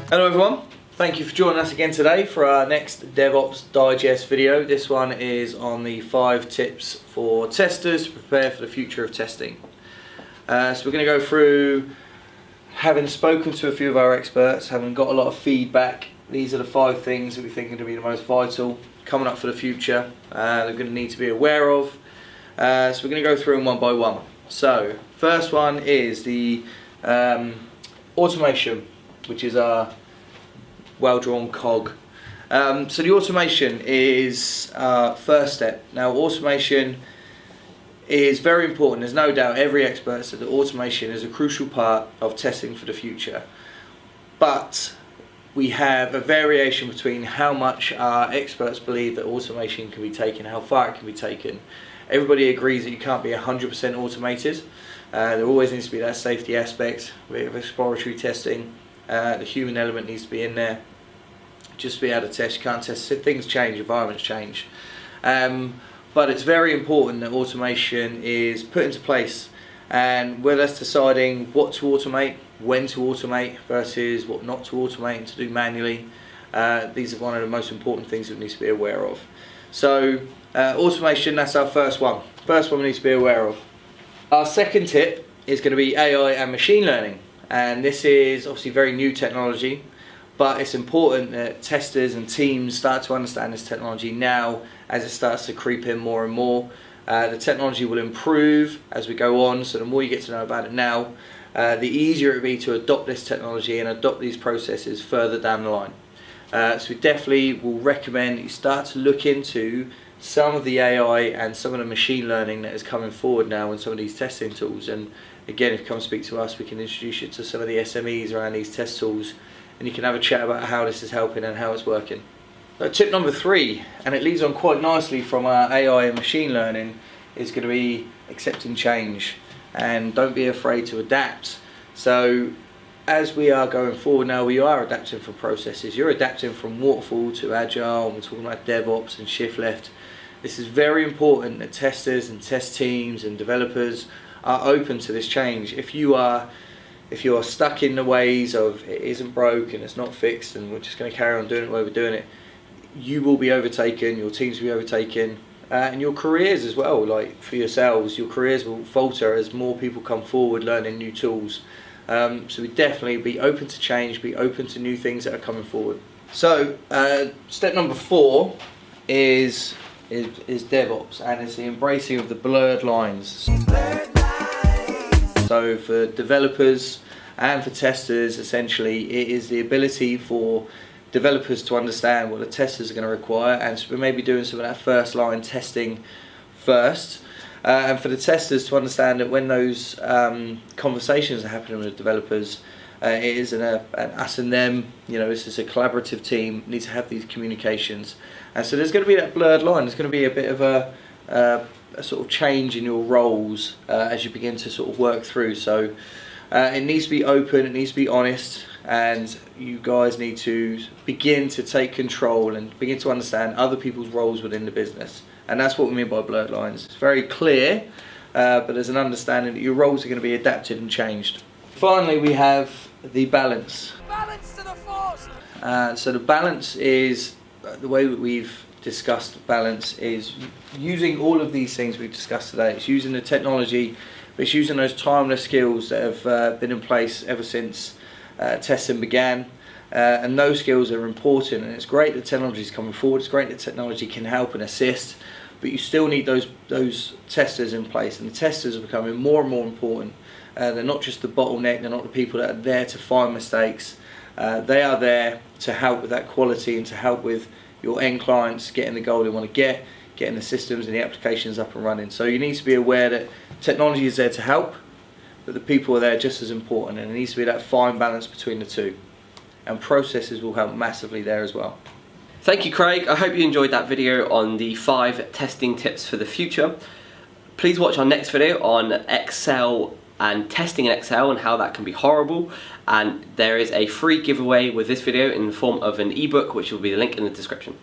Hello everyone, thank you for joining us again today for our next DevOps Digest video. This one is on the 5 tips for testers to prepare for the future of testing. So we're going to go through, having spoken to a few of our experts, having got a lot of feedback, these are the 5 things that we think are going to be the most vital coming up for the future, they're going to need to be aware of. So we're going to go through them one by one. So first one is the automation, which is our well-drawn cog. So the automation is our first step. Now automation is very important. There's no doubt, every expert said that automation is a crucial part of testing for the future. But we have a variation between how much our experts believe that automation can be taken, how far it can be taken. Everybody agrees that you can't be 100% automated. There always needs to be that safety aspect, a bit of exploratory testing. The human element needs to be in there. Just to be able to test, you can't test. Things change, environments change. But it's very important that automation is put into place, and whether that's deciding what to automate, when to automate versus what not to automate and to do manually. These are one of the most important things that we need to be aware of. So automation, that's our first one. First one we need to be aware of. Our second tip is going to be AI and machine learning. And this is obviously very new technology, but it's important that testers and teams start to understand this technology now as it starts to creep in more and more. The technology will improve as we go on, so the more you get to know about it now, the easier it will be to adopt this technology and adopt these processes further down the line. So we definitely will recommend that you start to look into some of the AI and some of the machine learning that is coming forward now in some of these testing tools. And again, if you come speak to us, we can introduce you to some of the SMEs around these test tools, and you can have a chat about how this is helping and how it's working. So tip number 3, and it leads on quite nicely from our AI and machine learning, is going to be accepting change, and don't be afraid to adapt. So as we are going forward now, we are adapting from processes. You're adapting from waterfall to agile, and we're talking about DevOps and shift left. This is very important that testers and test teams and developers are open to this change. If you are stuck in the ways of it isn't broke and it's not fixed and we're just going to carry on doing it the way we're doing it, you will be overtaken, your teams will be overtaken, and your careers as well. Like for yourselves, your careers will falter as more people come forward learning new tools. So we definitely be open to change, be open to new things that are coming forward. So step number 4 is DevOps, and it's the embracing of the blurred lines. So for developers and for testers, essentially it is the ability for developers to understand what the testers are going to require, and so we may be doing some of that first line testing first, and for the testers to understand that when those conversations are happening with the developers, it is an us and them, this is a collaborative team, need to have these communications. And so there's going to be that blurred line, there's going to be a bit of a sort of change in your roles as you begin to sort of work through. So it needs to be open, it needs to be honest, and you guys need to begin to take control and begin to understand other people's roles within the business. And that's what we mean by blurred lines. It's very clear, but there's an understanding that your roles are going to be adapted and changed. Finally, we have the balance. Balance to the force! So the balance is, the way that we've discussed balance is using all of these things we've discussed today. It's using the technology, but it's using those timeless skills that have been in place ever since testing began. And those skills are important, and it's great that technology is coming forward, it's great that technology can help and assist, but you still need those testers in place, and the testers are becoming more and more important. They're not just the bottleneck, they're not the people that are there to find mistakes, they are there to help with that quality and to help with your end clients getting the goal they want to get, getting the systems and the applications up and running. So you need to be aware that technology is there to help, but the people are there just as important, and there needs to be that fine balance between the two. And processes will help massively there as well. Thank you, Craig. I hope you enjoyed that video on the 5 testing tips for the future. Please watch our next video on Excel and testing in Excel and how that can be horrible. And there is a free giveaway with this video in the form of an ebook, which will be the link in the description.